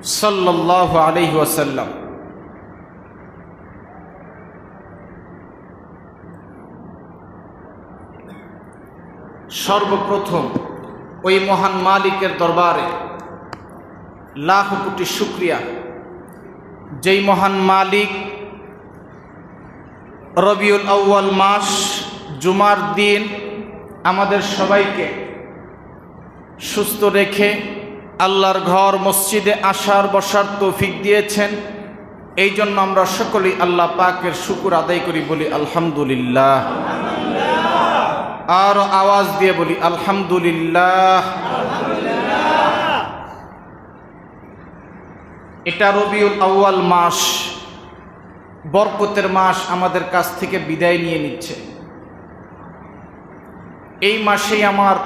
সাল্লাল্লাহু আলাইহি ওয়াসাল্লাম। সর্বপ্রথম ওই মহান মালিকের দরবারে লাখ কোটি শুকরিয়া, যেই মহান মালিক রবিউল আউয়াল মাস জুমার দিন আমাদের সবাইকে সুস্থ রেখে আল্লাহর ঘর মসজিদে আসার বসার তৌফিক দিয়েছেন। এই জন্য আমরা সকলেই আল্লাহ পাকের শুকর আদায় করি, বলি আলহামদুলিল্লাহ। আর আওয়াজ দিয়ে বলি আলহামদুলিল্লাহ। এটা রবিউল আউয়াল মাস, বরকতের মাস আমাদের কাছ থেকে বিদায় নিয়ে নিচ্ছে। এই মাসেই আমার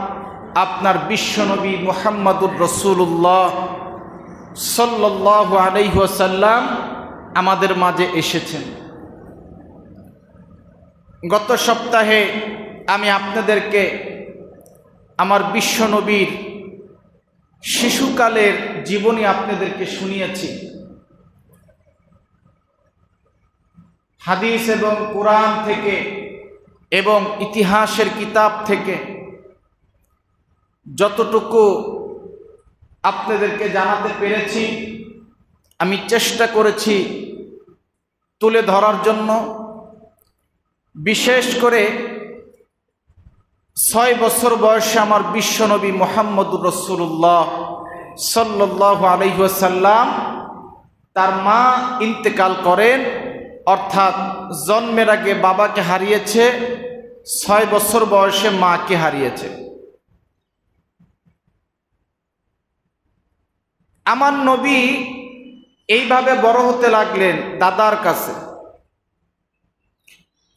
আপনার বিশ্বনবী মুহাম্মদুর রাসূলুল্লাহ সাল্লাল্লাহু আলাইহি ওয়াসাল্লাম আমাদের মাঝে এসেছেন। গত সপ্তাহে আমি আপনাদেরকে আমার বিশ্বনবীর শিশুকালের জীবনী আপনাদেরকে শুনিয়েছি। হাদিস এবং কোরআন থেকে এবং ইতিহাসের কিতাব থেকে যতটুকু আপনাদেরকে জানাতে পেরেছি আমি চেষ্টা করেছি তুলে ধরার জন্য। বিশেষ করে 6 বছর বয়সে আমার বিশ্বনবী মুহাম্মদুর রাসূলুল্লাহ সাল্লাল্লাহু আলাইহি ওয়াসাল্লাম তার মা ইন্তেকাল করেন, অর্থাৎ জন্মের আগে বাবাকে হারিয়েছে, 6 বছর বয়সে মাকে হারিয়েছে। আমার নবী এইভাবে বড় হতে লাগলেন দাদার কাছে।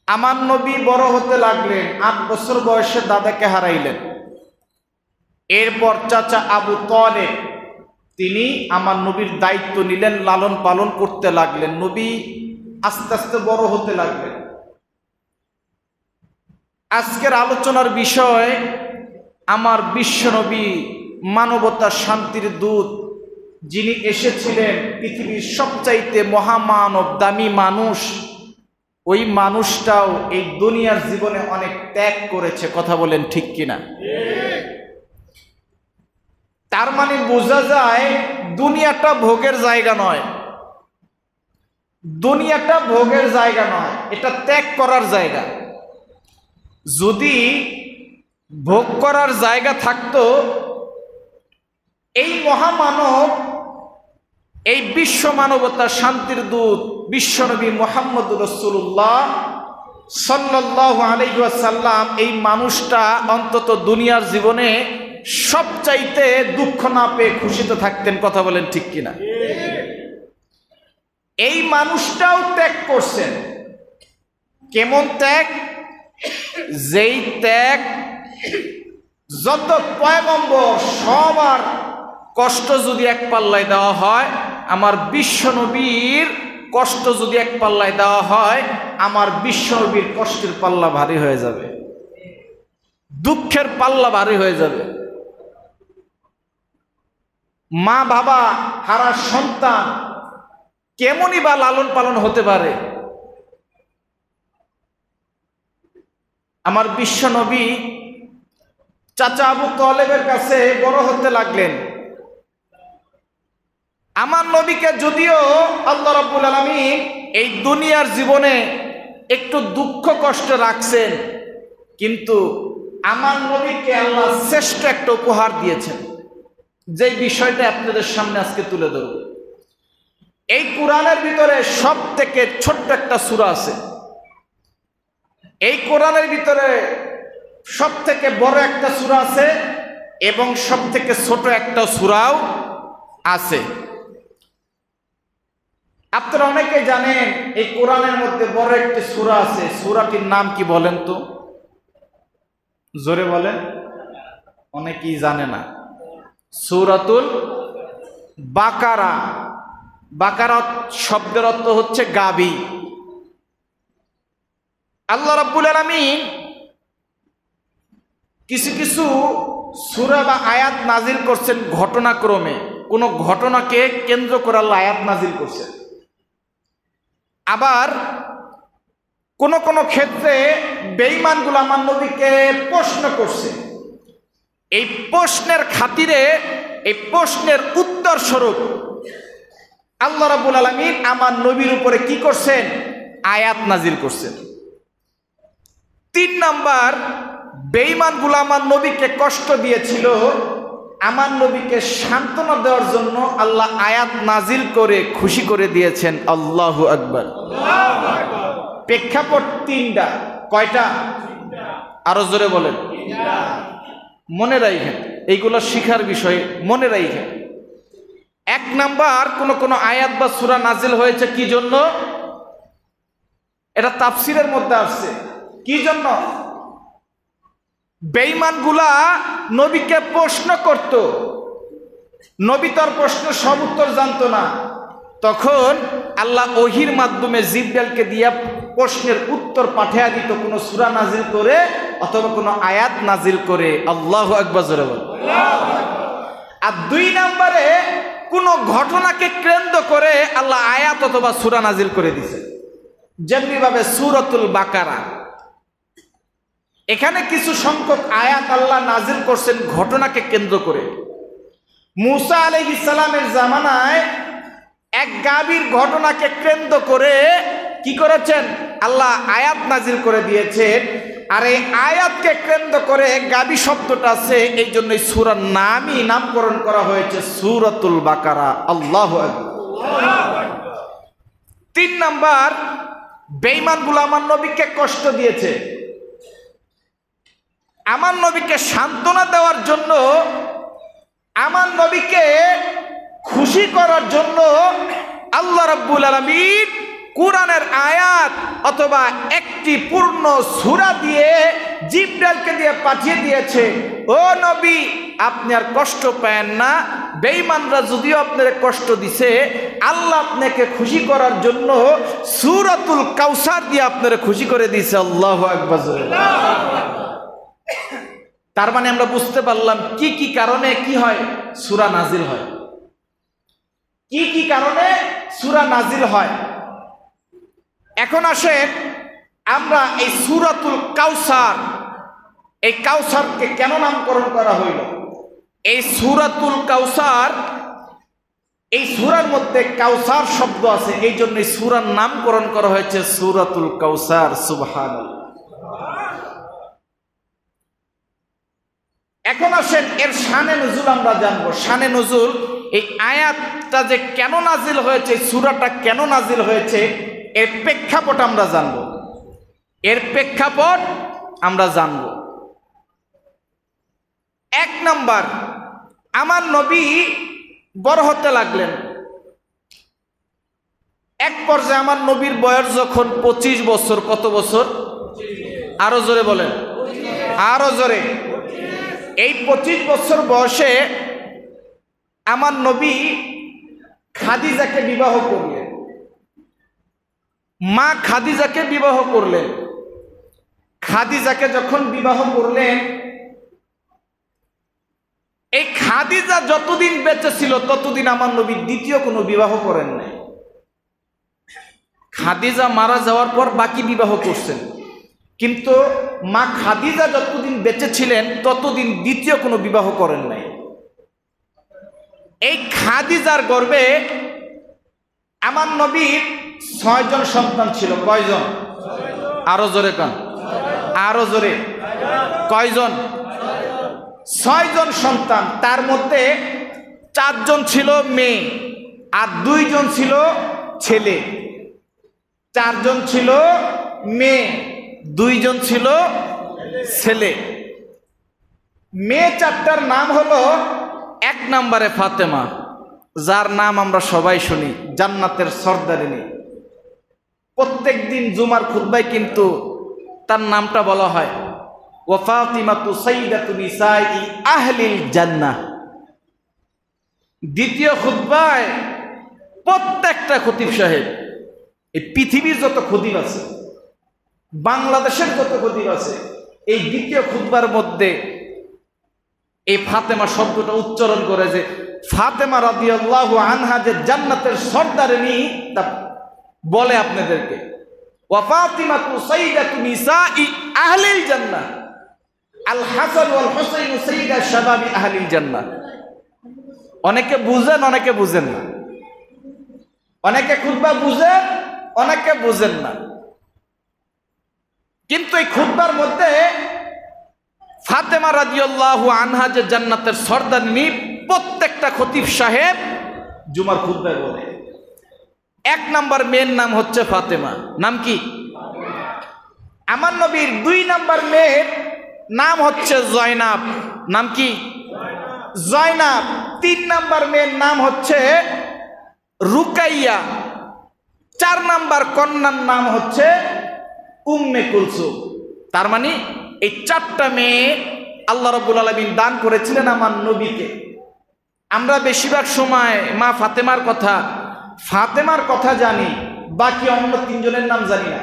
আমার নবী বড় হতে লাগলেন, 8 বছর বয়সে দাদাকে হারাইলেন। এরপর চাচা আবু তালেব তিনি আমার নবীর দায়িত্ব নিলেন, লালন পালন করতে লাগলেন। নবী আস্তে আস্তে বড় হতে লাগলেন। আজকের আলোচনার বিষয় আমার বিশ্বনবী, মানবতার শান্তির দূত, যিনি এসেছিলেন পৃথিবীর সবচাইতে মহামানব দামি মানুষ। ওই মানুষটাও এই দুনিয়ার জীবনে অনেক ত্যাগ করেছে, কথা বলেন ঠিক কিনা? তার মানে বোঝা যায় দুনিয়াটা ভোগের জায়গা নয়, দুনিয়াটা ভোগের জায়গা নয়, এটা ত্যাগ করার জায়গা। যদি ভোগ করার জায়গা থাকতো, এই মহামানব, এই বিশ্ব মানবতার শান্তির দূত বিশ্বনবী মুহাম্মদুর রাসূলুল্লাহ সাল্লাল্লাহু আলাইহি ওয়াসাল্লাম এই মানুষটা অন্তত দুনিয়ার জীবনে সবচাইতে দুঃখ না পেয়ে খুশিতে থাকতেন, কথা বলেন ঠিক কিনা? এই মানুষটাও ত্যাগ করছেন। কেমন ত্যাগ? যেই ত্যাগ যত পয়গম্বর সবার কষ্ট যদি এক পাল্লায় দেওয়া হয়, আমার বিশ্বনবীর কষ্ট যদি এক পাল্লায় দেওয়া হয়, আমার বিশ্বনবীর কষ্টের পাল্লা ভারী হয়ে যাবে, দুঃখের পাল্লা ভারী হয়ে যাবে। মা বাবা হারা সন্তান কেমনই বা লালন পালন হতে পারে। আমার বিশ্বনবী চাচা আবু তালেবের কাছে বড় হতে লাগলেন। আমার নবীকে যদিও আল্লাহ রাব্বুল আলামিন এই দুনিয়ার জীবনে একটু দুঃখ কষ্ট রাখছেন, কিন্তু আমার নবীকে আল্লাহ শ্রেষ্ঠ একটা উপহার দিয়েছেন, যে বিষয়টা আপনাদের সামনে আজকে তুলে ধরব। এই কোরআনের ভিতরে সব থেকে ছোট্ট একটা সূরা আছে। এই কোরআনের ভিতরে সব থেকে বড় একটা সূরা আছে এবং সব থেকে ছোট একটা সূরাও আছে। আপনারা অনেকে জানেন এই কোরআনের মধ্যে বড় একটি সূরা আছে। সূরাটির নাম কি বলেন তো? জোরে বলেন, অনেকেই জানে না। সূরাতুল বাকারা। বাকারা শব্দের অর্থ হচ্ছে গাবি। আল্লাহ রাব্বুল আলামিন কিছু কিছু সূরা বা আয়াত নাজিল করছেন ঘটনাক্রমে। কোন ঘটনাকে কেন্দ্র করে আল্লাহ আয়াত নাজিল করছে। আবার কোন কোন ক্ষেত্রে বেঈমানগুলো আমার নবীকে প্রশ্ন করছে, এই প্রশ্নের খাতিরে, এই প্রশ্নের উত্তর স্বরূপ আল্লাহ রাব্বুল আলামিন আমার নবীর উপরে কি করছেন? আয়াত নাজিল করছেন। 3 নাম্বার, বেঈমানগুলো আমার নবীকে কষ্ট দিয়েছিল, আমার নবীকে সান্ত্বনা দেওয়ার জন্য আল্লাহ আয়াত নাজিল করে খুশি করে দিয়েছেন। আল্লাহু আকবার। প্রেক্ষাপট 3টা। কয়টা? আরো জোরে বলেন। মনে রাখেন, এইগুলো শিখার বিষয়, মনে রাখেন। 1 নাম্বার, কোন কোন আয়াত বা সূরা নাজিল হয়েছে কি জন্য? এটা তাফসীরের মধ্যে আসছে। কি জন্য? বেঈমানগুলা নবীকে প্রশ্ন করত, নবী তার প্রশ্নের সব উত্তর জানতো না। তখন আল্লাহ ওহির মাধ্যমে জিবরাইলকে দিয়া প্রশ্নের উত্তর পাঠিয়ে দিত, কোন সূরা নাজিল করে অথবা কোন আয়াত নাজিল করে। আল্লাহু আকবার জোরে বল। আর 2 নম্বরে, কোন ঘটনাকে কেন্দ্র করে আল্লাহ আয়াত অথবা সূরা নাজিল করে দিয়েছে। যেমনি ভাবে সূরাতুল বাকারা, এখানে কিছু সংখ্যক আয়াত আল্লাহ নাজিল করছেন ঘটনাকে কেন্দ্র করে। মূসা আলাইহিস সালামের জামানায় এক গাভীর ঘটনাকে কেন্দ্র করে কি করেছেন? আল্লাহ আয়াত নাজিল করে দিয়েছেন। আর এই আয়াতকে কেন্দ্র করে গাভী শব্দটা আছে, এই জন্য সূরার নামই নামকরণ করা হয়েছে সূরাতুল বাকারা। আল্লাহু আকবার। 3 নাম্বার, বেঈমানগুলো আমার নবীকে কষ্ট দিয়েছে, আমার নবীকে সান্ত্বনা দেওয়ার জন্য, আমার নবীকে খুশি করার জন্য আল্লাহ রাব্বুল আলামিন কুরআনের আয়াত অথবা একটি পূর্ণ সূরা দিয়ে জিবরাইলকে দিয়ে পাঠিয়ে দিয়েছে। ও নবী, আপনি আর কষ্ট পায়েন না। বেঈমানরা যদিও আপনার কষ্ট দিছে, আল্লাহ আপনাকে খুশি করার জন্য সূরাতুল কাউসার দিয়ে আপনারা খুশি করে দিয়েছে। আল্লাহু আকবার। তার মানে আমরা বুঝতে পারলাম কি কি কারণে কি হয়? সূরা নাজিল হয়। কি কি কারণে সূরা নাজিল হয়? এখন আসেন আমরা এই সূরাতুল কাউসার, এই কাউসারকে কেন নামকরণ করা হইল? এই সূরাতুল কাউসার, এই সূরার মধ্যে কাউসার শব্দ আছে, এই জন্য সূরার নামকরণ করা হয়েছে সূরাতুল কাউসার। সুবহানাল্লাহ। এখন আসেন এর শানে নুজুল আমরা জানবো। শানে নুজুল, এই আয়াতটা যে কেন নাজিল হয়েছে, সূরাটা কেন নাজিল হয়েছে, এর প্রেক্ষাপট আমরা জানবো। এর প্রেক্ষাপট আমরা জানবো। 1 নাম্বার, আমার নবী বড় হতে লাগলেন। এক পর্যায়ে আমার নবীর বয়স যখন 25 বছর। কত বছর? আরো জোরে বলেন, আরো জোরে। এই 25 বছর বয়সে আমার নবী খাদিজাকে বিবাহ করলেন। মা খাদিজাকে বিবাহ করলেন। খাদিজাকে যখন বিবাহ করলেন, এই খাদিজা যতদিন বেঁচে ছিল ততদিন আমার নবী দ্বিতীয় কোনো বিবাহ করেন নাই। খাদিজা মারা যাওয়ার পর বাকি বিবাহ করছেন, কিন্তু মা খাদিজা যতদিন বেঁচে ছিলেন ততদিন দ্বিতীয় কোনো বিবাহ করেন নাই। এই খাদিজার গর্ভে আমার নবীর 6 জন সন্তান ছিল। কয়জন? আরো জোরে কান, আরো জোরে। কয়জন? 6 জন সন্তান। তার মধ্যে 4 জন ছিল মেয়ে আর 2 জন ছিল ছেলে। 4 জন ছিল মেয়ে, 2 জন ছিল ছেলে। মেয়ে 4টার নাম হলো, 1 নম্বরে ফাতেমা, যার নাম আমরা সবাই শুনি, জান্নাতের সর্দারিনী। প্রত্যেক দিন জুমার খুতবায় কিন্তু তার নামটা বলা হয়, ওয়া ফাতিমাতু সাইয়্যিদাতু নিসাই আহলিল জান্নাহ। দ্বিতীয় খুতবায় প্রত্যেকটা খতিব সাহেব, এই পৃথিবীর যত খতিব আছে, বাংলাদেশের যত খতিব আছে, এই দ্বিতীয় খুতবার মধ্যে এই ফাতেমা শব্দটা উচ্চারণ করে যে ফাতেমা রাদিয়াল্লাহু আনহা যে জান্নাতের সর্দারিনী তা বলে আপনাদেরকে, ওয়া ফাতিমাতু সাইয়্যিদাতু নিসাই আহলিল জান্নাহ, আল হাসান ওয়াল হুসাইন সাইয়্যিদা শাবাবি আহলিল জান্নাহ। অনেকে বুঝেন, অনেকে বুঝেন না, অনেকে খুতবা বুঝেন, অনেকে বুঝেন না। কিন্তু এই খুতবার মধ্যে ফাতেমা রাদিয়াল্লাহু আনহা যে জান্নাতের সর্দারিনী, প্রত্যেকটা খতিব সাহেব জুমার খুতবায় বলে। এক নাম্বার মেয়ের নাম হচ্ছে ফাতেমা। নাম কি? আমার নবীর 2 নাম্বার মেয়ের নাম হচ্ছে জয়নাব। নাম কি? জয়নাব। 3 নাম্বার মেয়ের নাম হচ্ছে রুকাইয়া। 4 নাম্বার কন্যার নাম হচ্ছে উম্মে কুলসুম। তার মানে এই 4টা মেয়ে আল্লাহ রাব্বুল আলামিন দান করেছিলেন আমার নবীকে। আমরা বেশিরভাগ সময় মা ফাতেমার কথা জানি, বাকি অন্য 3 জনের নাম জানি না।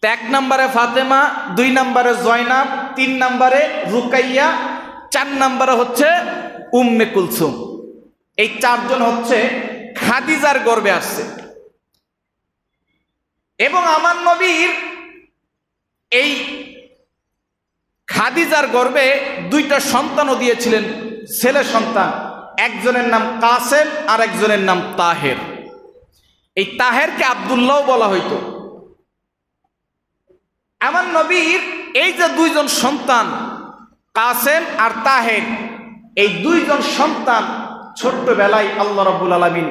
1 নম্বরে ফাতেমা, 2 নম্বরে জয়নাব, 3 নম্বরে রুকাইয়া, 4 নম্বরে হচ্ছে উম্মে কুলসুম। এই 4 জন হচ্ছে খাদিজার গর্ভে আসছে। এবং আমার নবীর এই খাদিজার গর্ভে 2টা সন্তানও দিয়েছিলেন, ছেলে সন্তান। একজনের নাম কাসেম আর একজনের নাম তাহের। এই তাহেরকে আব্দুল্লাহ বলা হইতো। আমার নবীর এই যে 2 জন সন্তান কাসেম আর তাহের, এই 2 জন সন্তান ছোট্টবেলায় আল্লাহ রাব্বুল আলামিন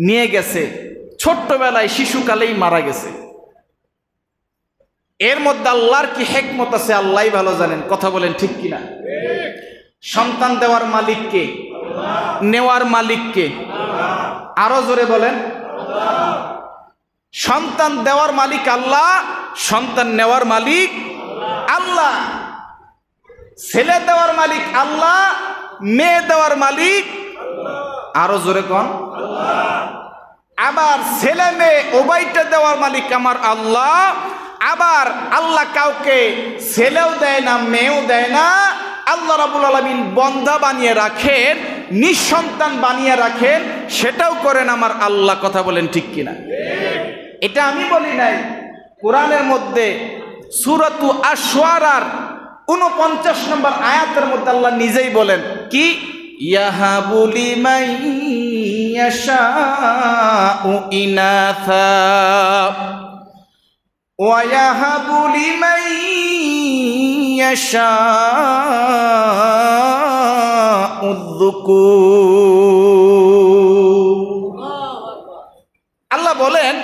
নিয়ে গেছে, ছোট্টবেলায় শিশুকালেই মারা গেছে। এর মধ্যে আল্লাহর কি হিকমত আছে আল্লাহই ভালো জানেন। কথা বলেন ঠিক কিনা? সন্তান দেওয়ার মালিক কে? নেওয়ার মালিক কে? আরো জোরে বলেন। সন্তান দেওয়ার মালিক আল্লাহ, সন্তান নেওয়ার মালিক আল্লাহ। ছেলে দেওয়ার মালিক আল্লাহ, মেয়ে দেওয়ার মালিক আরো জোরে কোন? আবার ছেলে মেয়ে উভয়টা দেওয়ার মালিক আমার আল্লাহ। আবার আল্লাহ কাউকে ছেলেও দেয় না, মেয়েও দেয় না। আল্লাহ রাব্বুল আলামিন বন্ধা বানিয়ে রাখেন, নিঃসন্তান বানিয়ে রাখেন, সেটাও করেন আমার আল্লাহ। কথা বলেন ঠিক কিনা? এটা আমি বলি নাই, কোরআনের মধ্যে সূরাতু আশ-শুআরার 49 নম্বর আয়াতের মধ্যে আল্লাহ নিজেই বলেন কি? ইয়াহাবু লিমান ইয়াশাউ ইনাথা ওয়া ইয়াহাবু লিমান ইয়াশাউ যুকুর। আল্লাহ বলেন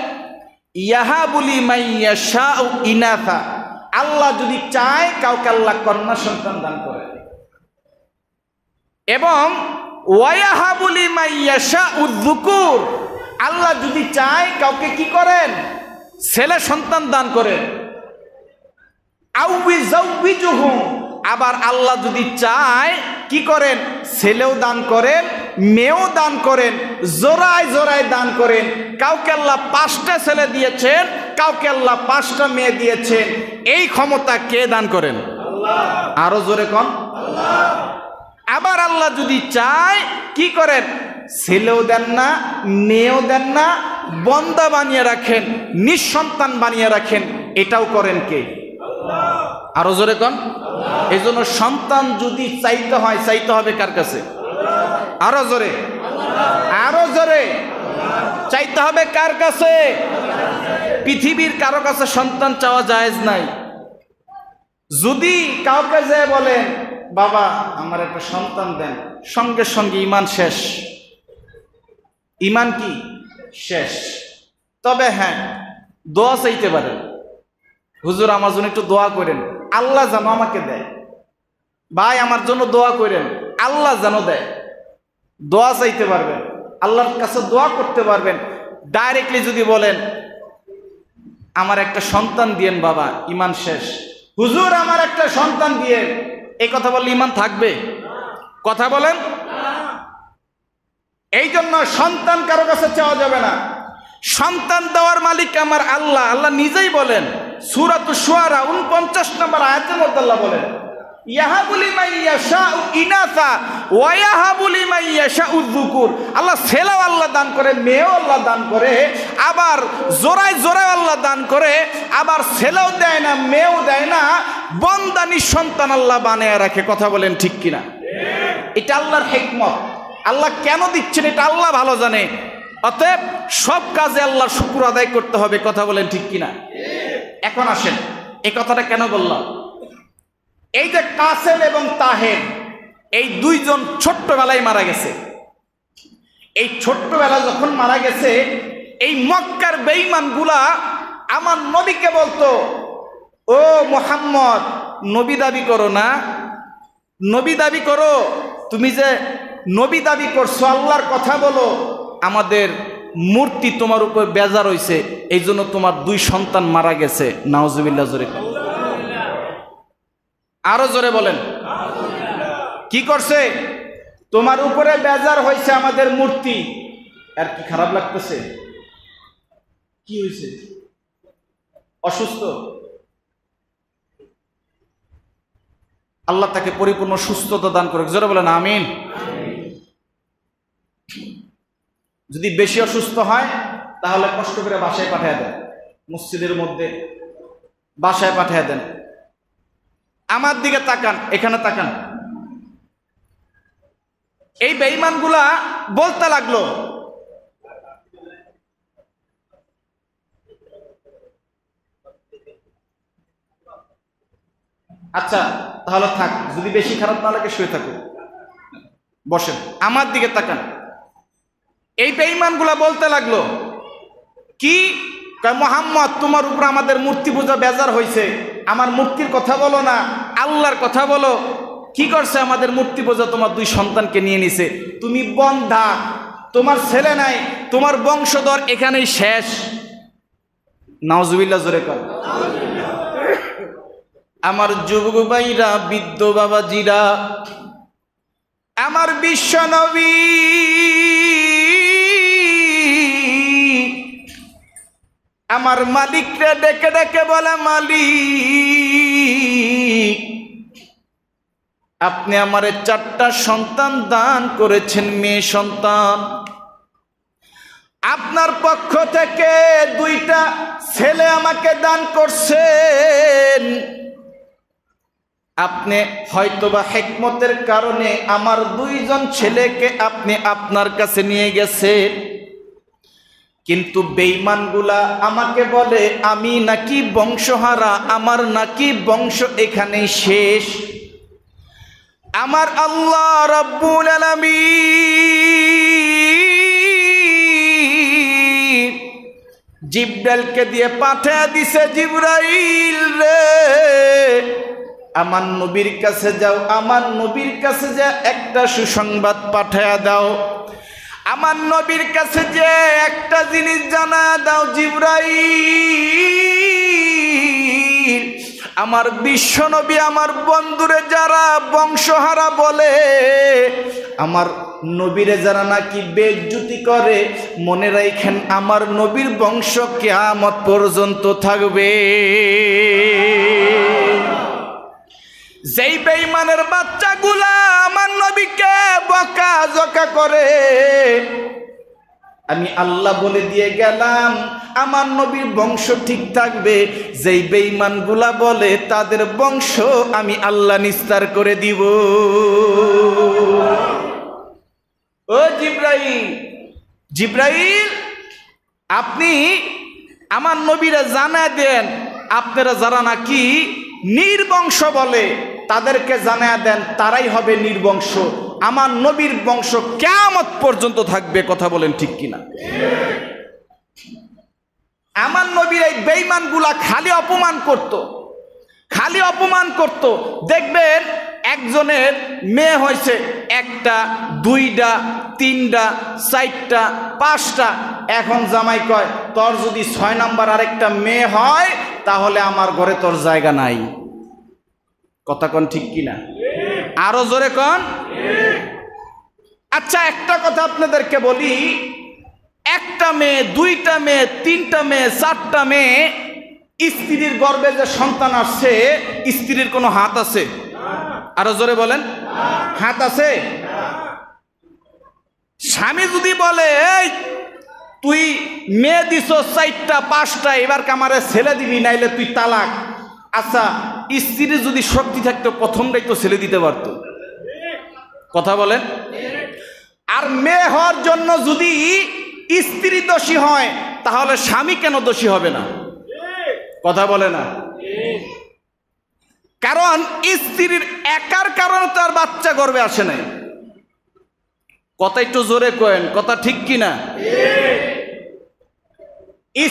ইয়াহাবু লিমান ইয়াশাউ ইনাথা, আল্লাহ যদি চায় কাউকে আল্লাহ কন্যা সন্তান দান করেন। এবং ওয়ায়াহাবু লিমান ইয়াশাউ যুকুর, আল্লাহ যদি চায় কাউকে কি করেন? ছেলে সন্তান দান করেন। আও ইউযাউযুহুম, আবার আল্লাহ যদি চায় কি করেন? ছেলেও দান করেন, মেয়েও দান করেন, জোড়ায় জোড়ায় দান করেন। কাউকে আল্লাহ 5টা ছেলে দিয়েছেন, কাউকে আল্লাহ 5টা মেয়ে দিয়েছেন। এই ক্ষমতা কে দান করেন? আল্লাহ। আরো জোরে কোন? আল্লাহ। আবার আল্লাহ যদি চায় কি করেন? ছেলেও দেন না, মেয়েও দেন না, বন্দা বানিয়ে রাখেন, নিঃসন্তান বানিয়ে রাখেন। এটাও করেন কে? আল্লাহ। আরো জোরে কোন? আল্লাহ। এই জন্য সন্তান যদি চাইতে হয়, চাইতে হবে কার কাছে? আল্লাহ। আরো জোরে, আরো জোরে চাইতে হবে কার কাছে? পৃথিবীর কারো কাছে সন্তান চাওয়া জায়েজ নাই। যদি কাউকে যে বলেন বাবা আমার একটা সন্তান দেন, সঙ্গে সঙ্গে ঈমান শেষ। ঈমান কি? শেষ। তবে হ্যাঁ, দোয়া চাইতে পারেন, হুজুর আমার জন্য একটু দোয়া করেন, আল্লাহ যেন আমাকে দেয়। ভাই আমার জন্য দোয়া করেন, আল্লাহ যেন দেয়। দোয়া চাইতে পারবেন, আল্লাহর কাছে দোয়া করতে পারবেন। ডাইরেক্টলি যদি বলেন আমার একটা সন্তান দিয়েন বাবা, ঈমান শেষ। হুজুর আমার একটা সন্তান দিয়েন, এই কথা বললে ঈমান থাকবে? কথা বলেন। এই জন্য সন্তান কারো কাছে চাওয়া যাবে না। সন্তান দেওয়ার মালিক আমার আল্লাহ। আল্লাহ নিজেই বলেন সূরাতুশ শুআরা 49 নম্বর আয়াতের মধ্যে আল্লাহ বলেন ইয়াহাবু লিমান ইয়াশাউ ইনাসা ওয়া ইয়াহাবু লিমান ইয়াশাউ যুকুর। আল্লাহ ছেলেও আল্লাহ দান করে, মেয়েও আল্লাহ দান করে, আবার জোড়ায় জোড়ায় আল্লাহ দান করে, আবার ছেলেও দেয় না মেয়েও দেয় না, বন্দানি সন্তান আল্লাহ বানায় রাখে। কথা বলেন ঠিক কিনা? এটা আল্লাহর হিকমত। আল্লাহ কেন দিচ্ছেন এটা আল্লাহ ভালো জানে। অতএব সব কাজে আল্লাহর শুকর আদায় করতে হবে। কথা বলেন ঠিক কিনা? এখন আসেন, এই কথাটা কেন বললাম? এই যে কাসেম এবং তাহের, এই দুইজন ছোট্টবেলায় মারা গেছে। এই ছোট্টবেলা যখন মারা গেছে, এই মক্কার বেঈমানগুলা আমার নবীকে বলতো, ও মুহাম্মদ, নবী দাবি করো না, নবী দাবি করো, তুমি যে নবী দাবি করছো, আল্লাহর কথা বলো, আমাদের মূর্তি তোমার উপর বেজার হইছে, এই জন্য তোমার দুই সন্তান মারা গেছে। নাউজুবিল্লাহ। জোরে আরো জোরে বলেন। কি করছে? তোমার উপরে বেজার হয়েছে আমাদের মূর্তি। আর কি খারাপ লাগতেছে? কি হয়েছে? অসুস্থ? আল্লাহ তাকে পরিপূর্ণ সুস্থতা দান করে। জোরে বলেন আমিন। যদি বেশি অসুস্থ হয় তাহলে কষ্ট করে বাসায় পাঠিয়ে দেন, মসজিদের মধ্যে বাসায় পাঠিয়ে দেন। আমার দিকে তাকান, এখানে তাকান। এই বেঈমানগুলা বলতে লাগলো, আচ্ছা তাহলে থাক, যদি বেশি খারাপ না লাগে শুয়ে থাকুক, বসেন। আমার দিকে তাকান। এই বেঈমানগুলা বলতে লাগলো কি, মুহাম্মদ তোমার উপর আমাদের মূর্তি পূজা বেজার হয়েছে, আমার মূর্তির কথা বলো না, আল্লাহর কথা বলো। কি করছে? আমাদের মূর্তি পূজা তোমার দুই সন্তানকে নিয়ে নিছে, তুমি বন্ধা, তোমার ছেলে নাই, তোমার বংশধর এখানেই শেষ। নাউজুবিল্লাহ। জোরে কর। আমার যুবক ভাইরা, বৃদ্ধ বাবাজিরা, আমার বিশ্ব নবী আমার মালিকরে ডেকে ডেকে বলে, মালিক আপনি আমারে 4টা সন্তান দান করেছেন, মেয়ে সন্তান। আপনার পক্ষ থেকে 2টা ছেলে আমাকে দান করছেন। আপনি হয়তোবা হিকমতের কারণে আমার 2জন ছেলেকে আপনি আপনার কাছে নিয়ে গেছেন, কিন্তু বেঈমানগুলা আমাকে বলে আমি নাকি বংশহারা, আমার নাকি বংশ এখানেই শেষ। আমার আল্লাহ রাব্বুল আলামিন জিবরাইলকে দিয়ে পাঠিয়ে দিছে, জিবরাইল রে আমার নবীর কাছে যাও, আমার নবীর কাছে যা একটা সুসংবাদ পাঠিয়ে দাও, আমার নবীর কাছে যে একটা জিনিস জানা দাও, জিবরাইল আমার বিশ্ব নবী আমার বন্ধুরে যারা বংশহারা বলে, আমার নবীরে যারা নাকি বেইজ্জতি করে, মনে রাখেন আমার নবীর বংশ কিয়ামত পর্যন্ত থাকবে। যেই বেঈমানের বাচ্চাগুলা আমার নবীকে বকাঝকা করে, আমি আল্লাহ বলে দিয়ে গেলাম আমার নবীর বংশ ঠিক থাকবে। যেই বেঈমানগুলা বলে তাদের বংশ আমি আল্লাহ নিস্তার করে দিব। ও জিবরাইল, জিবরাইল আপনি আমার নবীরা জানা দেন, আপনারা যারা নাকি নির্বংশ বলে তাদেরকে জানা দেন তারাই হবে নির্বংশ, আমার নবীর বংশ কিয়ামত পর্যন্ত থাকবে। কথা বলেন ঠিক কিনা? আমার নবীর এই বেঈমানগুলা খালি অপমান করত, খালি অপমান করত। দেখবেন একজনের মেয়ে হয়েছে 1টা 2টা 3টা 4টা 5টা, এখন জামাই কয় তোর যদি 6 নাম্বার আরেকটা মেয়ে হয় তাহলে আমার ঘরে তোর জায়গা নাই। কথা কন ঠিক কিনা? আরো জোরে কন। আচ্ছা একটা কথা আপনাদেরকে বলি, 1টা মেয়ে 2টা মেয়ে 3টা মেয়ে 4টা মেয়ে, স্ত্রীর গর্ভে যে সন্তান আসছে স্ত্রীর কোনো হাত আছে? আরো জোরে বলেন, হাত আছে? স্বামী যদি বলে এই তুই মেয়ে দিছ 4টা 5টা, এবার কামারে ছেলে দিবি, নাইলে তুই তালাক। আচ্ছা, স্ত্রীর যদি শক্তি থাকতো প্রথমটাই তো ছেলে দিতে পারতো। কথা বলেন। আর মেয়ে হওয়ার জন্য যদি স্ত্রী দোষী হয়, তাহলে স্বামী কেন দোষী হবে না? কথা বলে না। কারণ স্ত্রীর একার কারণে তার বাচ্চা গর্ভে আসে নাই। কথা একটু জোরে কয়েন, কথা ঠিক কিনা?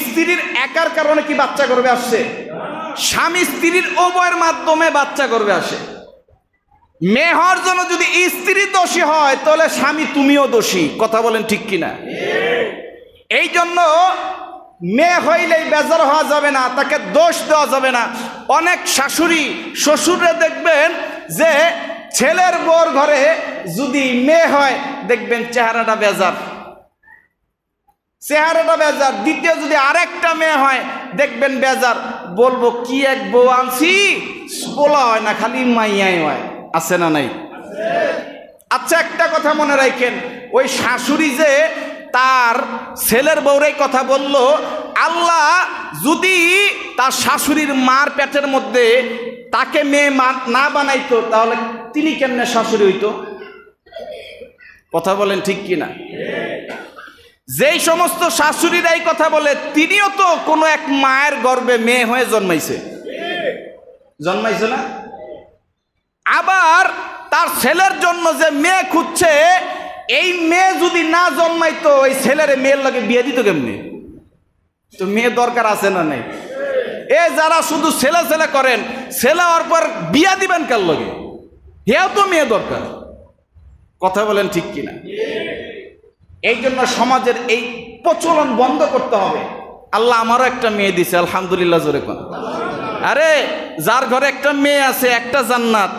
স্ত্রীর একার কারণে কি বাচ্চা গর্ভে আসছে? স্বামী স্ত্রীর উভয়ের মাধ্যমে বাচ্চা গর্ভে আসে। মেয়ে হওয়ার জন্য যদি স্ত্রী দোষী হয়, তাহলে স্বামী তুমিও দোষী। কথা বলেন ঠিক কিনা? এই জন্য মেয়ে হইলেই বেজার হওয়া যাবে না, তাকে দোষ দেওয়া যাবে না। অনেক শাশুড়ি শ্বশুরে দেখবেন যে ছেলের বউর ঘরে যদি মেয়ে হয়, দেখবেন চেহারাটা বেজার, চেহারাটা বেজার। দ্বিতীয় যদি আরেকটা মেয়ে হয়, দেখবেন বেজার। বলবো কি এক বউ আনছি, বলা হয় না, খালি মাইয়াই হয়। আছে না নাই? আচ্ছা, একটা কথা মনে রাখেন, ওই শাশুড়ি যে তার ছেলের বউরাই কথা বলল, আল্লাহ যদি তার শাশুড়ির মার পেটের মধ্যে তাকে মেয়ে না বানাইতো, তাহলে তিনি কেমনে শাশুড়ি হইতো? কথা বলেন ঠিক কিনা? যেই সমস্ত শাশুড়িরা এই কথা বলে, তিনিও তো কোনো এক মায়ের গর্ভে মেয়ে হয়ে জন্মাইছে না? আবার তার ছেলের জন্য যে মেয়ে খুঁজছে, এই মেয়ে যদি না জন্মাইতো, এই ছেলের মেয়ের লাগে বিয়ে দিত কেমনি? তো মেয়ে দরকার আছে না নাই? এ যারা শুধু ছেলে ছেলে করেন, ছেলে হওয়ার পর বিয়া দিবেন কার লগে? হেও তো মেয়ে দরকার। কথা বলেন ঠিক কিনা? এই জন্য সমাজের এই প্রচলন বন্ধ করতে হবে। আল্লাহ আমারও একটা মেয়ে দিছে, আলহামদুলিল্লাহ জোরে কোন। আরে যার ঘরে একটা মেয়ে আছে, একটা জান্নাত।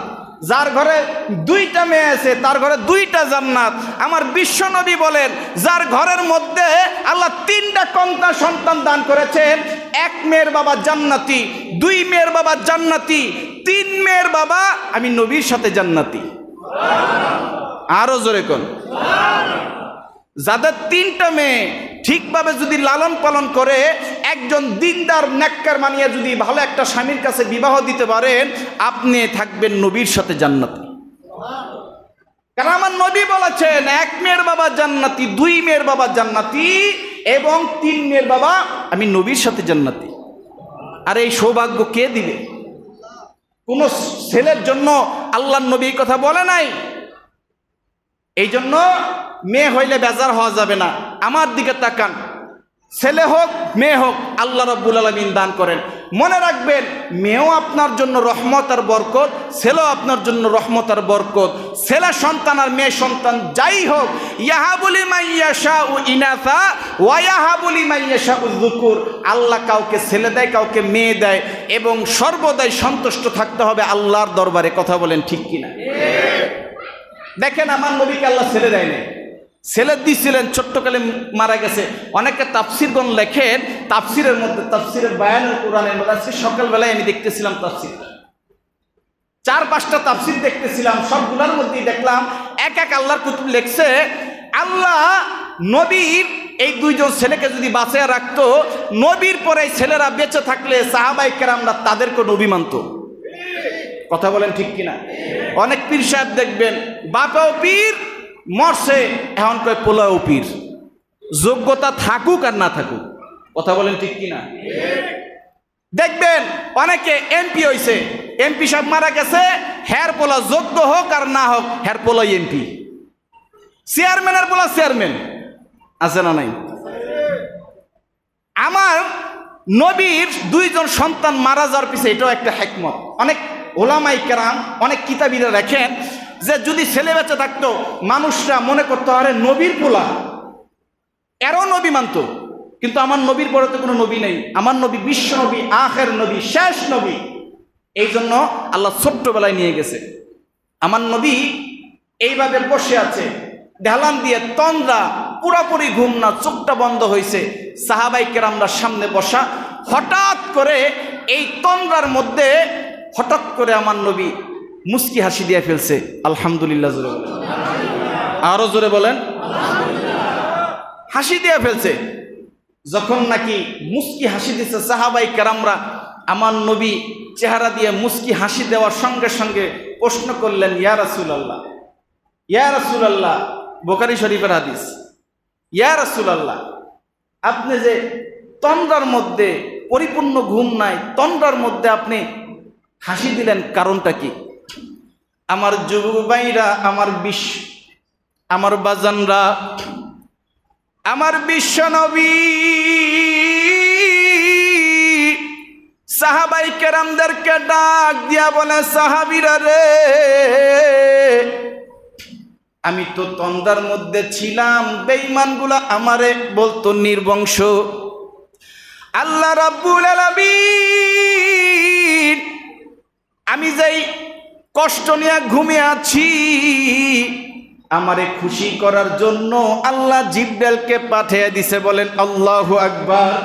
যার ঘরে 2টা মেয়ে আছে, তার ঘরে 2টা জান্নাত। আমার বিশ্ব নবী বলেন, যার ঘরের মধ্যে আল্লাহ 3টা কন্যা সন্তান দান করেছেন, 1 মেয়ের বাবা জান্নাতি, 2 মেয়ের বাবা জান্নাতি, 3 মেয়ের বাবা আমি নবীর সাথে জান্নাতি। আরো জোরে কোন। যাদের 3টা মেয়ে ঠিকভাবে যদি লালন পালন করে, একজন দিনদার নেককার মানিয়ে যদি ভালো একটা স্বামীর কাছে বিবাহ দিতে পারেন, আপনি থাকবেন নবীর সাথে জান্নাতি। কারণ আমার নবী বলেছেন, 1 মেয়ের বাবা জান্নাতি, 2 মেয়ের বাবা জান্নাতি এবং 3 মেয়ের বাবা আমি নবীর সাথে জান্নাতি। আর এই সৌভাগ্য কে দিবে? কোন ছেলের জন্য আল্লাহর নবী কথা বলে নাই। এই জন্য মেয়ে হইলে বেজার হওয়া যাবে না। আমার দিকে তাকান, ছেলে হোক মেয়ে হোক, আল্লাহ রাব্বুল আলামিন দান করেন। মনে রাখবেন, মেয়েও আপনার জন্য রহমত আর বরকত, ছেলেও আপনার জন্য রহমত আর বরকত। ছেলে সন্তান আর মেয়ে সন্তান যাই হোক, ইয়াহাবু লিমান ইয়াশাউ ইনাসা ওয়া ইয়াহাবু লিমান ইয়াশাউ যুকুর। আল্লাহ কাউকে ছেলে দেয়, কাউকে মেয়ে দেয়, এবং সর্বদাই সন্তুষ্ট থাকতে হবে আল্লাহর দরবারে। কথা বলেন ঠিক কিনা? দেখেন, আমার নবীকে আল্লাহ ছেলে দেয় নাই, ছেলে দিছিলেন, ছোট্টকালে মারা গেছে। অনেকে তাফসিরগণ লেখেন, তাফসিরের মধ্যে, তাফসিরের বায়ানুল কুরআনের মধ্যে আজকে সকালবেলায় আমি দেখতেছিলাম তাফসির, 4-5টা তাফসির দেখতেছিলাম। সবগুলোর মধ্যেই দেখলাম এক আল্লাহর কুতুব লেখছে, আল্লাহ নবীর এই 2জন ছেলেকে যদি বাঁচিয়ে রাখতো, নবীর পরে ছেলেরা বেঁচে থাকলে সাহাবায়ে কেরামরা তাদেরকে নবী মানত। কথা বলেন ঠিক কিনা? অনেক পীর সাহেব দেখবেন, বাপাও পীর, মরছে, এখন কয় পোলাও পীর। যোগ্যতা থাকুক আর না থাকুক। কথা বলেন ঠিক কিনা? দেখবেন অনেকে এমপি হইছে, এমপি সাহেব মারা গেছে, হের পোলা যোগ্য হোক আর না হোক, হের পোলা এমপি। চেয়ারম্যানের পোলা চেয়ারম্যান। আছে না নাই? আমার নবীর 2জন সন্তান মারা যাওয়ার পিছে এটাও একটা হিকমত। অনেক ওলামায়ে কেরাম, অনেক কিতাবীরা লেখেন যে যদি ছেলে বেঁচে থাকতো, মানুষরা মনে করতে পারে নবীর পোলা, এরও নবী মানত। কিন্তু আমার নবীর পরে তো কোনো নবী নেই। আমার নবী বিশ্ব নবী, আখের নবী, শেষ নবী। এই জন্য আল্লাহ ছোট্টবেলায় নিয়ে গেছে। আমার নবী এইভাবে বসে আছে, ঢালান দিয়ে তন্দ্রা, পুরাপুরি ঘুম না, চোখটা বন্ধ হয়েছে, সাহাবায়ে কেরামরা সামনে বসা। হঠাৎ করে এই তন্দ্রার মধ্যে হঠাৎ করে আমার নবী মুস্কি হাসি দিয়ে ফেলছে। আলহামদুলিল্লাহ জোরে বলেন, আরো জোরে বলেন। হাসি দিয়ে ফেলছে। যখন নাকি মুস্কি হাসি দিচ্ছে, সাহাবাই কেরামরা আমার নবী চেহারা দিয়ে মুস্কি হাসি দেওয়ার সঙ্গে সঙ্গে প্রশ্ন করলেন, ইয়া রাসূলুল্লাহ, ইয়া রাসূলুল্লাহ, বুখারী শরীফের হাদিস, ইয়া রাসূলুল্লাহ, আপনি যে তন্দ্রার মধ্যে পরিপূর্ণ ঘুম নাই, তন্দ্রার মধ্যে আপনি হাসি দিলেন, কারণটা কি? আমার যুবক ভাইরা, আমার বাজানরা, আমার বিশ্ব নবী সাহাবাই কেরামদেরকে ডাক দিয়া বলে, সাহাবীরা রে, আমি তো তন্দ্রার মধ্যে ছিলাম, বেঈমানগুলা আমারে বলতো নির্বংশ। আল্লাহ রাব্বুল আলামিন আমি যেই কষ্ট নিয়ে ঘুমিয়ে আছি, আমারে খুশি করার জন্য আল্লাহ জিবরাইলকে পাঠিয়ে দিছে। বলেন আল্লাহু আকবার।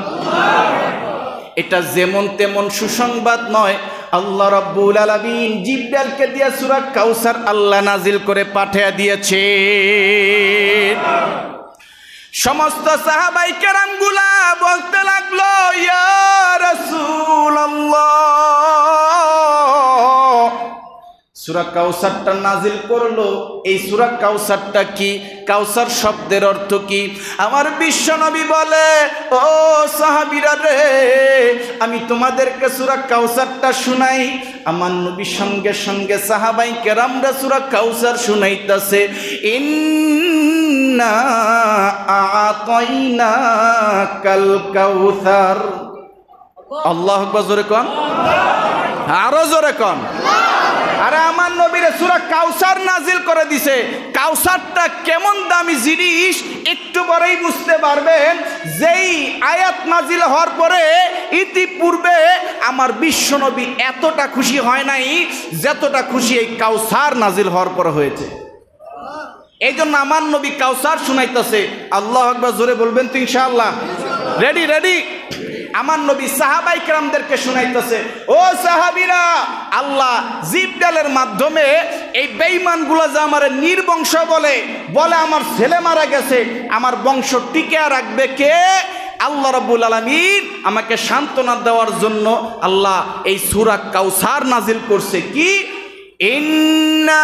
এটা যেমন তেমন সুসংবাদ নয়, আল্লাহ রাব্বুল আলামিন জিবরাইলকে দিয়ে সূরা কাউসার আল্লাহ নাজিল করে পাঠিয়ে দিয়েছে। সমস্ত সাহাবাই কেরামগুলা বলতে লাগলো, ইয়া রাসূলুল্লাহ, সূরা কাউসারটা নাজিল করলো। এই সূরা কাউসারটা কি? কাউসার শব্দের অর্থ কি? আমার বিশ্ব নবী বলে, ও সাহাবীরা রে, আমি তোমাদেরকে সূরা কাউসারটা শুনাই। আমার নবী সঙ্গে সঙ্গে সাহাবাই কেরামরা সূরা কাউসার শুনাইতাছে। ইন্না আ'তাইনাকাল কাউসার। আল্লাহু আকবার, জোরে কোন, আরো জোরে কোন। আরে আমার নবীরে সূরা কাউসার নাজিল করে দিছে। কাউসারটা কেমন দামি জিনিস একটু পরেই বুঝতে পারবেন। যেই আয়াত নাজিল হওয়ার পরে ইতিপূর্বে আমার বিশ্ব নবী এতটা খুশি হয় নাই যতটা খুশি এই কাউসার নাজিল হওয়ার পরে হয়েছে। এই জন্য আমার নবী কাউসার শুনাইতেছে। আল্লাহু আকবার, জোরে বলবেন তো ইনশাআল্লাহ। Ready ready. আমার নবী সাহাবাই কেরামদেরকে শুনাইতেছে, ও সাহাবীরা, আল্লাহ জিবরাইলের মাধ্যমে এই বেঈমানগুলো যে আমার নির্বংশ বলে আমার ছেলে মারা গেছে, আমার বংশ টিকে রাখবে কে? আল্লাহ রাব্বুল আলামিন আমাকে সান্ত্বনা দেওয়ার জন্য আল্লাহ এই সূরা কাউসার নাজিল করছে। কি? ইন্না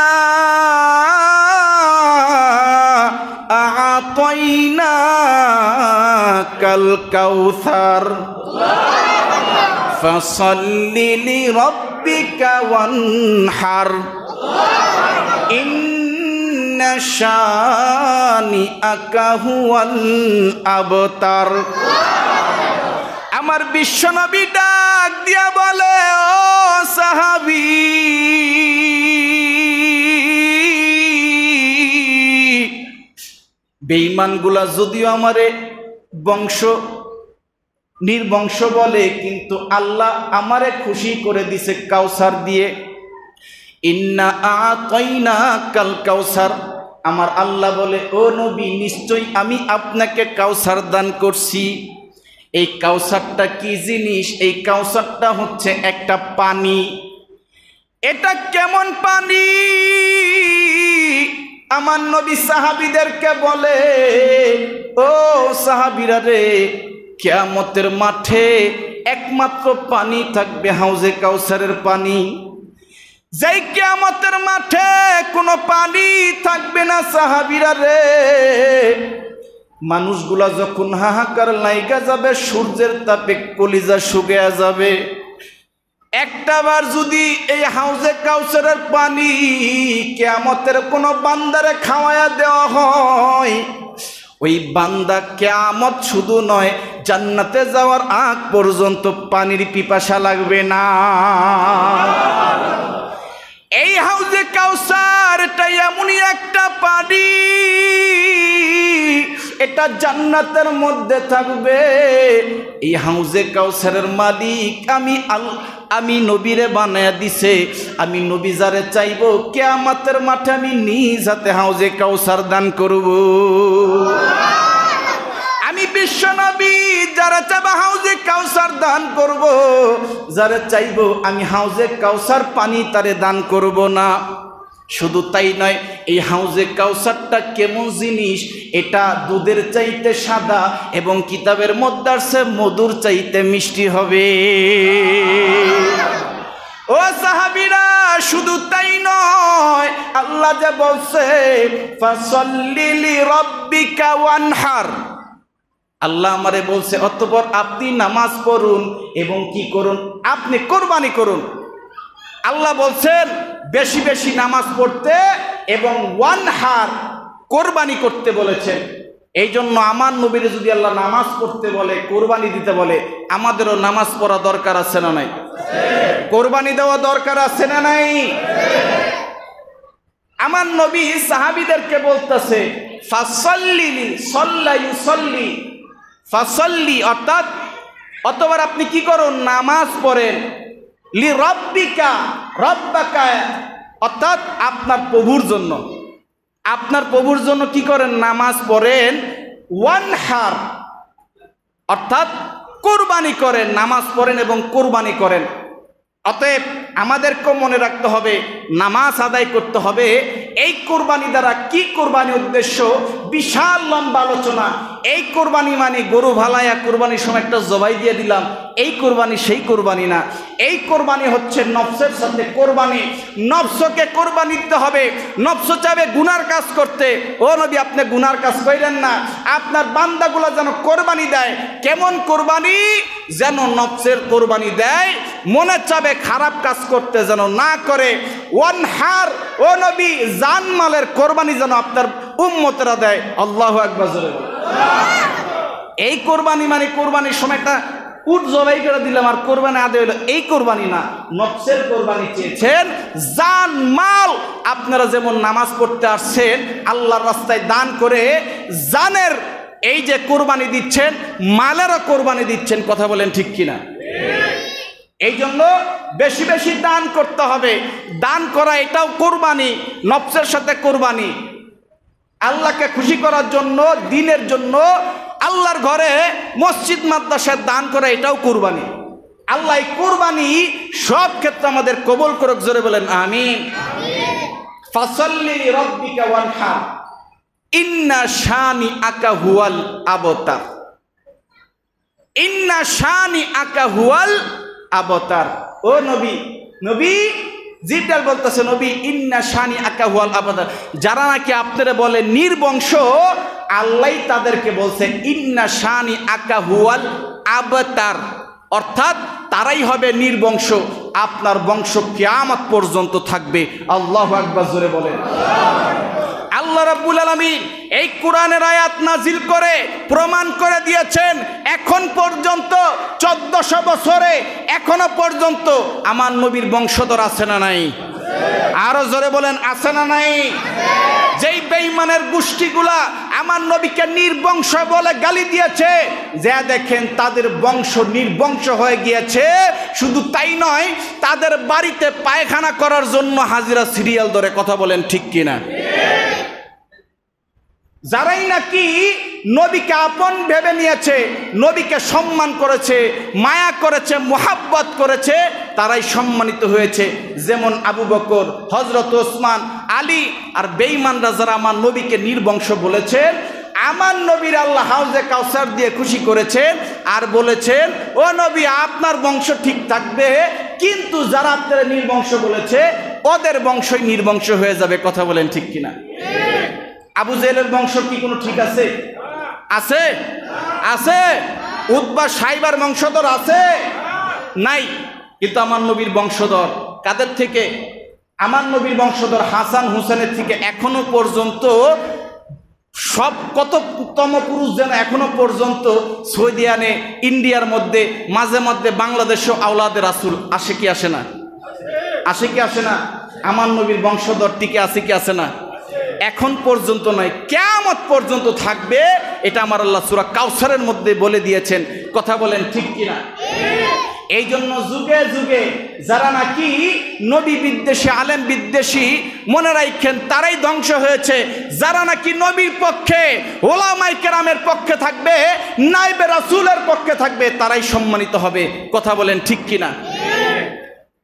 আ'তাইনাকাল কাউসার ফাসাল্লি লিরাব্বিকা ওয়ানহার ইন্না শানিআকা হুয়াল আবতার। আমার বিশ্বনবী ডাক দিয়া বলে, ও সাহাবী, বেঈমানগুলা যদিও আমারে নির্বংশ বলে, কিন্তু আল্লাহ আমারে খুশি করে দিছে কাউসার দিয়ে। ইন্না আ'তাইনাকাল কাউসার। আমার আল্লাহ বলে, ও নবী, নিশ্চয়ই আমি আপনাকে কাউসার দান করছি। এই কাউসারটা কি জিনিস? এই কাউসারটা হচ্ছে একটা পানি। এটা কেমন পানি? আমার নবী সাহাবীদেরকে বলে, ও সাহাবীরা রে, কিয়ামতের মাঠে একমাত্র পানি থাকবে হাউজে কাউসারের পানি। যেই কিয়ামতের মাঠে কোনো পানি থাকবে না সাহাবীরা রে, মানুষগুলা যখন হাহাকার লাইগা যাবে, সূর্যের তাপে কলিজা শুকিয়ে যাবে। একটাবার যদি এই হাউজে কাউসারের পানি কিয়ামতের কোনো বান্দারে খাওয়ায়া দেওয়া হয়, ওই বান্দা কিয়ামত শুধু নয়, জান্নাতে যাওয়ার আগ পর্যন্ত পানির পিপাসা লাগবে না। এই হাউজে কাউসার এটা এমনই একটা পানি, এটা জান্নাতের মধ্যে থাকবে। এই হাউজে কাউসারের মালিক আমি নবীরে বানায়া দিছে। আমি নবী যারে চাইবো কিয়ামতের মাঠে আমি নিজ হাতে হাউজে কাউসার দান করব। আমি বিশ্ব নবী যারা চাইবো হাউজে কাউসার দান করব, যারে চাইবো আমি হাউজে কাউসার পানি তারে দান করব না। শুধু তাই নয়, এই হাউজে কাউসারটা কেমন জিনিস, এটা দুধের চাইতে সাদা এবং কিতাবের মধ্যে আছে মধুর চাইতে মিষ্টি হবে। ও সাহাবীরা, শুধু তাই নয়, আল্লাহ যে বলছে ফাসাল্লি লিরাব্বিকা ওয়ানহার, আল্লাহ আমারে বলছে অতঃপর আপনি নামাজ পড়ুন এবং কি করুন, আপনি কোরবানি করুন। আল্লাহ বলছেন বেশি বেশি নামাজ পড়তে এবং ওয়ানহার কোরবানি করতে বলেছেন। এই জন্য আমার নবীর যদি আল্লাহ নামাজ পড়তে বলে, কোরবানি দিতে বলে, আমাদেরও নামাজ পড়া দরকার আছে না নাই? কোরবানি দেওয়া দরকার আছে না নাই? আমার নবী সাহাবীদেরকে বলতেছে ফাসাল্লি, সাল্লা ইউসাল্লি, ফাসাল্লি অর্থাৎ অতবার আপনি কি করুন, নামাজ পড়েন, লি রব্বিকা, রব্বাকা অর্থাৎ আপনার প্রভুর জন্য, আপনার প্রভুর জন্য কি করেন, নামাজ পড়েন, ওয়ানহার অর্থাৎ কোরবানি করেন, নামাজ পড়েন এবং কোরবানি করেন। অতএব আমাদেরকেও মনে রাখতে হবে, নামাজ আদায় করতে হবে। এই কোরবানি দ্বারা কি কোরবানি উদ্দেশ্য, বিশাল লম্বা আলোচনা। এই কোরবানি মানে গরু ভালাইয়া কোরবানির সময় একটা জবাই দিয়ে দিলাম, এই কোরবানি সেই কোরবানি না। এই কোরবানি হচ্ছে নফসের সাথে কোরবানি। নফসকে কোরবানি দিতে হবে। নফস চাবে গুনার কাজ করতে, ও নবী আপনি গুনার কাজ করেন না, আপনার বান্দাগুলো যেন কোরবানি দেয়। কেমন কোরবানি, যেন নফসের কোরবানি দেয়, মনে চাবে খারাপ কাজ করতে যেন না করে। ওয়ানহার, ও নবী জানমালের কোরবানি যেন আপনার উম্মতেরা দেয়। আল্লাহু আকবার জোরে বলেন। এই কোরবানি মানে কোরবানির সময় একটা উট জবাই করে দিলাম আর কোরবানি আদায় হলো, এই কোরবানি না। নফসের কোরবানি চেয়েছেন, জান মাল। আপনারা যেমন নামাজ পড়তে আসছেন, আল্লাহর রাস্তায় দান করে জানের এই যে কোরবানি দিচ্ছেন, মালেরও কোরবানি দিচ্ছেন। কথা বলেন ঠিক কিনা? এই জন্য বেশি বেশি দান করতে হবে। দান করা এটাও কোরবানি, নফসের সাথে কোরবানি। আল্লাহকে খুশি করার জন্য, দিনের জন্য, আল্লাহর ঘরে মসজিদ মাদ্রাসায় দান করা এটাও কোরবানি। আল্লাহ এই কোরবানি সব ক্ষেত্রে আমাদের কবুল করুক, জোরে বলেন আমিন। ফাসাল্লি লিরাব্বিকা ওয়ানহার ইন্না শানি আকা হুয়াল আবতার, ইন্না শানি আকা হুয়াল আবতার। ও নবী, নবী জিব্রাইল বলতেছে নবী ইন্না শানি আকা হুয়াল আবতার, যারা নাকি আপনারা বলে নির্বংশ, আল্লাহ তাদেরকে বলছে ইন্না শানি আকা হুয়াল আবতার, অর্থাৎ তারাই হবে নির্বংশ, আপনার বংশ কিয়ামত পর্যন্ত থাকবে। আল্লাহু আকবার জোরে বলেন। আল্লাহ রাব্বুল আলামিন এই কোরআনের আয়াত নাজিল করে প্রমাণ করে দিয়েছেন, এখন পর্যন্ত 1400 বছরে এখনো পর্যন্ত আমার নবীর বংশধর আছে না নাই? আরো জোরে বলেন আছে না নাই? যেই বেঈমানের গোষ্ঠীগুলা আমার নবীকে নির্বংশ বলে গালি দিয়েছে, যা দেখেন তাদের বংশ নির্বংশ হয়ে গিয়েছে। শুধু তাই নয়, তাদের বাড়িতে পায়খানা করার জন্য হাজিরা সিরিয়াল ধরে। কথা বলেন ঠিক কিনা? যারাই নাকি নবীকে আপন ভেবে নিয়েছে, নবীকে সম্মান করেছে, মায়া করেছে, মোহাব্বত করেছে, তারাই সম্মানিত হয়েছে। যেমন আবু বকর, হযরত ওসমান, আলী। আর বেঈমানরা যারা আমার নবীকে নির্বংশ বলেছেন, আমার নবীর আল্লাহ হাউজে কাউসার দিয়ে খুশি করেছেন আর বলেছেন ও নবী আপনার বংশ ঠিক থাকবে, কিন্তু যারা আপনারা নির্বংশ বলেছে ওদের বংশই নির্বংশ হয়ে যাবে। কথা বলেন ঠিক কিনা? আবু জেহেলের বংশ কি কোনো ঠিক আছে? আছে? আছে? উতবা সাইবার বংশধর আছে? নাই। কিন্তু আমার নবীর বংশধর কাদের থেকে? আমার নবীর বংশধর হাসান হুসেনের থেকে এখনো পর্যন্ত সব কততম পুরুষ যেন এখনো পর্যন্ত সৌদি আনে, ইন্ডিয়ার মধ্যে, মাঝে মধ্যে বাংলাদেশেও আওলাদে রাসূল আসে কি আসে না? আসে কি আসে না? আমার নবীর বংশধর টিকে আছে কি আসে না? এখন পর্যন্ত নয়, কিয়ামত পর্যন্ত থাকবে। এটা আমার আল্লাহ সূরা কাউসারের মধ্যে বলে দিয়েছেন। কথা বলেন ঠিক কিনা? এই জন্য যুগে যুগে যারা নাকি নবী বিদ্বেষী আলেম বিদ্বেষী মনে রাখেন তারাই ধ্বংস হয়েছে। যারা নাকি নবীর পক্ষে ওলামায়ে কেরামের পক্ষে থাকবে, নাইবে রাসূলের পক্ষে থাকবে, তারাই সম্মানিত হবে। কথা বলেন ঠিক কিনা?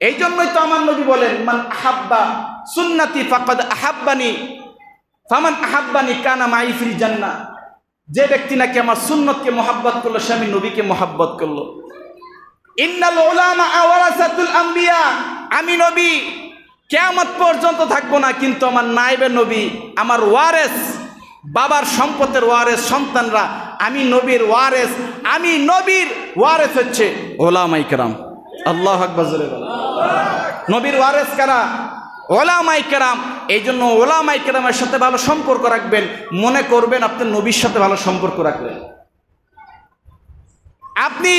এই জন্যই তো আমার নবী বলেন, মান আহাব্বা সুন্নতি ফাকাদ আহাব্বানি ফামান আহাব্বানি কানা মাই ফিল জান্নাহ। যে ব্যক্তি নাকি আমার সুন্নতকে মহব্বত করলো, সে আমি নবীকে মহব্বত করলো। ইন্নাল উলামা ওয়ারাসাতুল আম্বিয়া, আমি নবী কিয়ামত পর্যন্ত থাকবো না, কিন্তু আমার নায়েবে নবী, আমার ওয়ারেস, বাবার সম্পদের ওয়ারেস সন্তানরা, আমি নবীর ওয়ারেস, আমি নবীর ওয়ারেস হচ্ছে উলামায়ে কেরাম। আল্লাহু আকবার জোরে বলেন। নবীর ওয়ারেস কারা? উলামায়ে কেরাম। এই জন্য উলামায়ে কেরামের সাথে ভালো সম্পর্ক রাখবেন, মনে করবেন আপনি নবীর সাথে ভালো সম্পর্ক রাখবেন। আপনি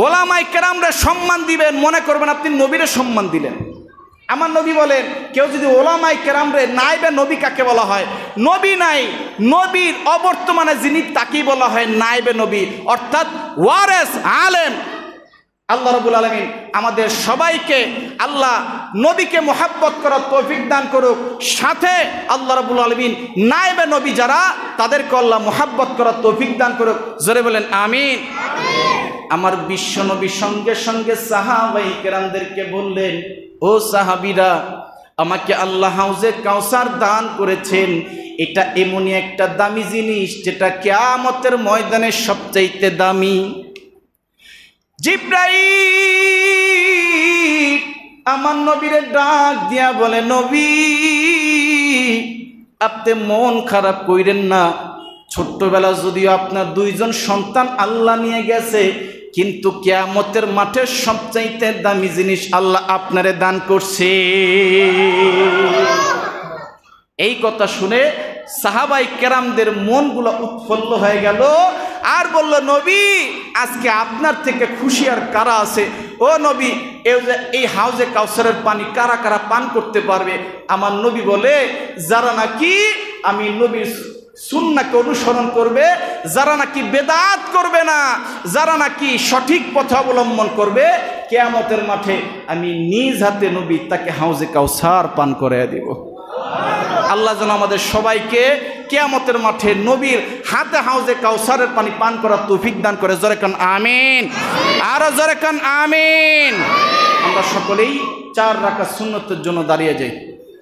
উলামায়ে কেরামরে সম্মান দিবেন, মনে করবেন আপনি নবীরে সম্মান দিলেন। আমার নবী বলেন, কেউ যদি উলামায়ে কেরামরে নাইবে নবী কাকে বলা হয়? নবী নাই, নবীর অবর্তমানে যিনি তাকেই বলা হয় নাইবে নবী, অর্থাৎ ওয়ারেস আলেম। আল্লাহ রাব্বুল আলামিন আমাদের সবাইকে আল্লাহ নবীকে মুহাব্বত করার তৌফিক দান করুক, সাথে আল্লাহ রাব্বুল আলামিন নায়েবে নবী যারা তাদেরকে আল্লাহ মুহাব্বত করার তৌফিক দান করুক। জোরে বলেন আমিন। আমার বিশ্ব নবী সঙ্গে সঙ্গে সাহাবায়ে কেরামদেরকে বললেন, ও সাহাবীরা, আমাকে আল্লাহ হাউজে কাউসার দান করেছেন। এটা এমনই একটা দামি জিনিস যেটা কিয়ামতের ময়দানে সবচাইতে দামি। জিবরাইল আমার নবীরে ডাক দিয়া বলে, নবী আপনি মন খারাপ কইরেন না, ছোট্টবেলা যদিও আপনার দুইজন সন্তান আল্লাহ নিয়ে গেছে, কিন্তু কিয়ামতের মাঠে সবচাইতে দামি জিনিস আল্লাহ আপনারে দান করছে। এই কথা শুনে সাহাবায়ে কেরামদের মনগুলো উৎফুল্ল হয়ে গেল, আর বলল, নবী আজকে আপনার থেকে খুশি আর কারা আছে? ও নবী, এই হাউজে কাউসারের পানি কারা কারা পান করতে পারবে? আমার নবী বলে, যারা নাকি আমি নবীর সুন্নাহকে অনুসরণ করবে, যারা নাকি বেদাত করবে না, যারা নাকি সঠিক পথ অবলম্বন করবে, কিয়ামতের মাঠে আমি নিজ হাতে নবী তাকে হাউজে কাউসার পান করে দিব। আল্লাহ যেন আমাদের সবাইকে কিয়ামতের মাঠে নবীর হাতে হাউজে কাউসারের পানি পান করার তৌফিক দান করে। জোরে কান আমিন, আরো জোরে কান আমিন। আমরা সকলেই 4 রাকাত সুন্নতের জন্য দাঁড়িয়ে যাই।